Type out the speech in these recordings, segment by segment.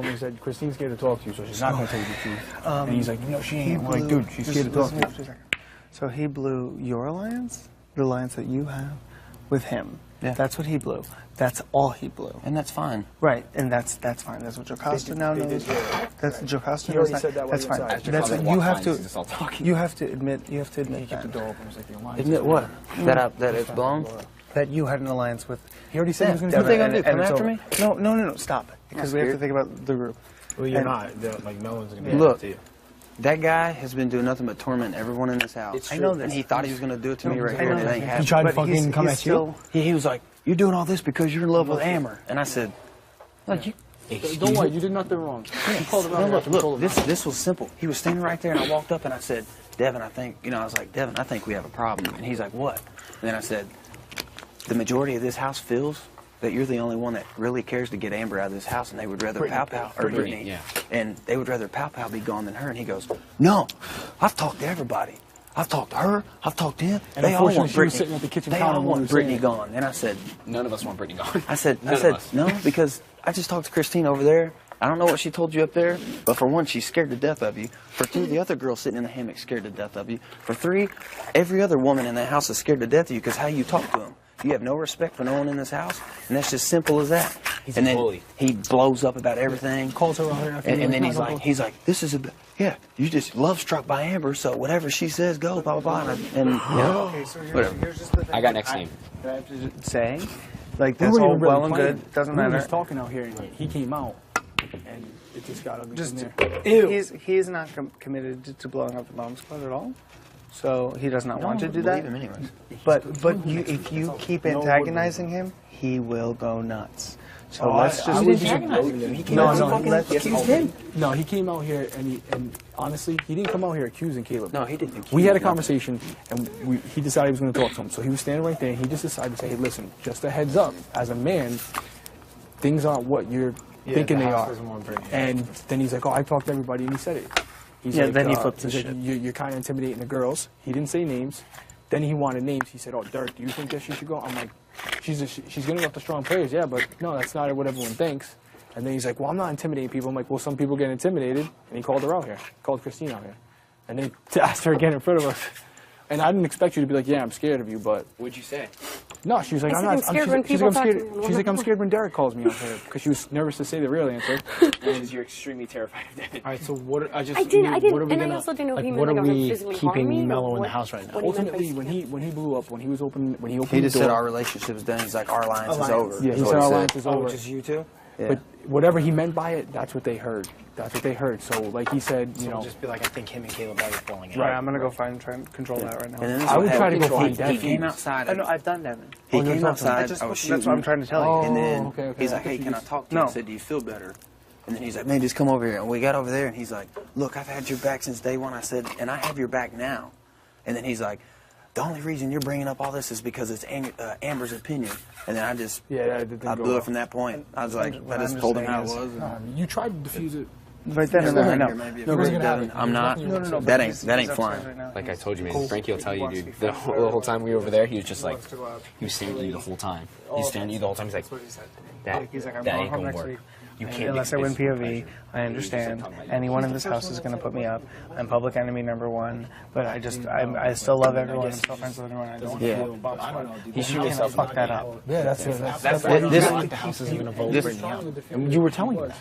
He said, Christine's scared to talk to you, so she's not going to tell you the truth. And he's like, no, she ain't. I'm like, dude, she's scared to talk to you. So he blew your alliance, the alliance that you have, with him. Yeah. That's what he blew. That's all he blew. And that's fine. Right, and that's fine. That's what Jocasta now knows. That's Jocasta knows. That's fine. That's what you have to. You have to admit. You have to admit that. Admit what? That it's blown. That you had an alliance with. He already said he was going to do. What are they going to do? Come after me? No. Stop it. Because we have to think about the group. Well, you're not. Like no one's going to do Look. to you. That guy has been doing nothing but torment everyone in this house. I know this. And he thought he was going to do it to me right here, and it ain't happening. He tried to fucking come at you? He was like, you're doing all this because you're in love with Amber. And I said, like, you... Don't worry, you did nothing wrong. You called him out. Look, this was simple. He was standing right there, and I walked up, and I said, Devin, I think, I was like, Devin, I think we have a problem. And he's like, what? And then I said, the majority of this house feels that you're the only one that really cares to get Amber out of this house, and they would rather Britney, yeah. And they would rather Pow be gone than her. And he goes, no, I've talked to everybody. I've talked to her. I've talked to him. And they all want Britney. Sitting at the kitchen they all want Britney gone. And I said, none of us want Britney gone. I said, no, because I just talked to Christine over there. I don't know what she told you up there, but for one, she's scared to death of you. For two, the other girl sitting in the hammock scared to death of you. For three, every other woman in that house is scared to death of you because how you talk to them. You have no respect for no one in this house, and that's just simple as that. He's a bully. He blows up about everything. Calls her on and then he's like, this is you just love struck by Amber, so whatever she says goes, blah blah blah. And okay, so here's just the thing. I got next name. I have to say, like that's all well and good. Doesn't matter. We were just talking out here, and he came out, and it just got ugly from there. He's not committed to blowing up the bomb squad at all. So he does not want to do that. Him anyways. But if you keep antagonizing him, he will go nuts. So let's just. No, he came out here and honestly, he didn't come out here accusing Caleb. No, he didn't. We had a conversation, and he decided he was going to talk to him. So he was standing right there, and he just decided to say, "Hey, listen, just a heads up, as a man, things aren't what you're thinking they are." And then he's like, "Oh, I talked to everybody," and he said it. He's like, then he flipped his shit. You're kind of intimidating the girls. He didn't say names. Then he wanted names. He said, "Oh, Dirk, do you think that she should go?" I'm like, she's getting off the strong players, yeah, but no, that's not what everyone thinks. And then he's like, "Well, I'm not intimidating people." I'm like, "Well, some people get intimidated," and he called her out here. He called Christine out here, and then asked her again in front of us. And I didn't expect you to be like, "Yeah, I'm scared of you," but what'd you say? No, she was like, I'm scared when Derek calls me out here because she was nervous to say the real answer. And you're extremely terrified of Devin. All right, so what? I didn't, and I also didn't know he meant like physically harm me. Keeping Mello in the house right now? Ultimately, when he blew up, when he opened he the just door, said our relationship is done. He's like, our alliance is over. Yeah, he said our alliance is over. Just you two. Yeah. But whatever he meant by it, that's what they heard. That's what they heard. So, like he said, just be like, I think him and Caleb are falling out. Right, I'm gonna go try and control that right now. And then I would try to go find Devin. He came outside. I know, I've done Devin. He came outside. I was shooting. That's what I'm trying to tell you. And then okay. he's like, "Hey, can I talk to you?" I said, "Do you feel better?" And then he's like, "Man, just come over here." And we got over there, and he's like, "Look, I've had your back since day one." I said, "And I have your back now." And then he's like, "The only reason you're bringing up all this is because it's Amber's opinion." And then I just, I blew it from that point. I was like, I just told him how it was. You tried to defuse it. Right then and there, I know. I'm not. No. That ain't flying. Like I told you, man. Frankie will tell you, dude. The whole time we were over there, he was just like, he was staring at you the whole time. He was staring at you the whole time. He's like, that ain't gonna work. You can't. Unless I win POV, I understand. Anyone in this house is going to put me up. I'm public enemy #1. But I still love everyone. I'm still friends with everyone. I don't feel bomb squad. He should fuck that up. Yeah, that's the house isn't going to vote Britney out. You were telling us.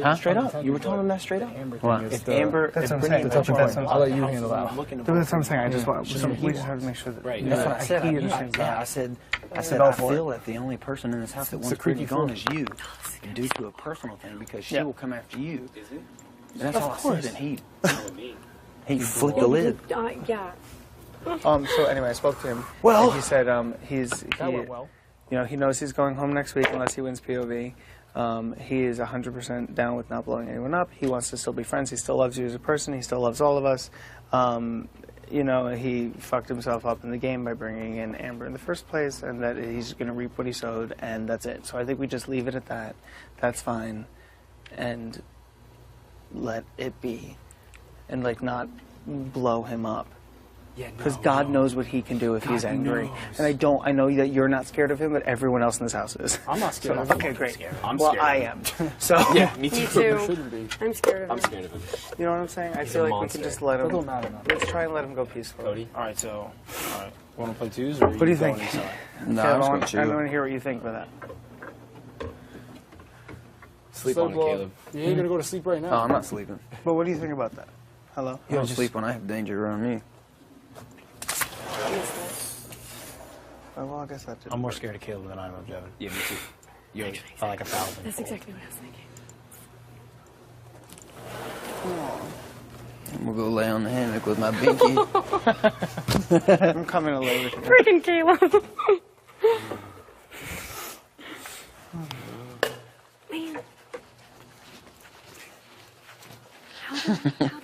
Huh? Straight up. You were telling him that straight up. If Amber, that's what I'm saying. I'll let you handle that. That's what I'm saying. We just have to make sure that. Right. That's what I said. I said I feel that the only person in this house that wants Britney gone is you, and due to a personal thing, because she will come after you. Is it? And that's all I said, and he flipped the lid. Yeah. So anyway, I spoke to him. Well, and he said he knows he's going home next week unless he wins POV. He is 100% down with not blowing anyone up. He wants to still be friends. He still loves you as a person. He still loves all of us. He fucked himself up in the game by bringing in Amber in the first place, and that he's going to reap what he sowed, and that's it. So I think we just leave it at that. That's fine, and let it be, and not blow him up. Because God knows what he can do if he's angry. And I know that you're not scared of him, but everyone else in this house is. I'm not scared of him. Okay, great. I'm well, scared. I am. So Yeah, me too. Me too. Shouldn't be. I'm scared of him. I'm scared of him. you know what I'm saying? I He's feel a like we monster. can just let That him. don't matter now. Let's try and let him go peacefully. Cody? All right, so, all right. Want to play twos or What do you think? No, Caleb, I'm I just want gonna to chill. hear what you think about that. Sleep on it, Caleb. You ain't gonna go to sleep right Oh, now. I'm not sleeping. But what do you think about that? Hello? I don't sleep when I have danger around me. Oh, well, I guess that's it. I'm more scared of Caleb than I am of Devin. Yeah, me too. You're like 1,000. That's exactly what I was thinking. We'll go lay on the hammock with my binky. I'm coming to lay with you. Freaking Caleb. Man. How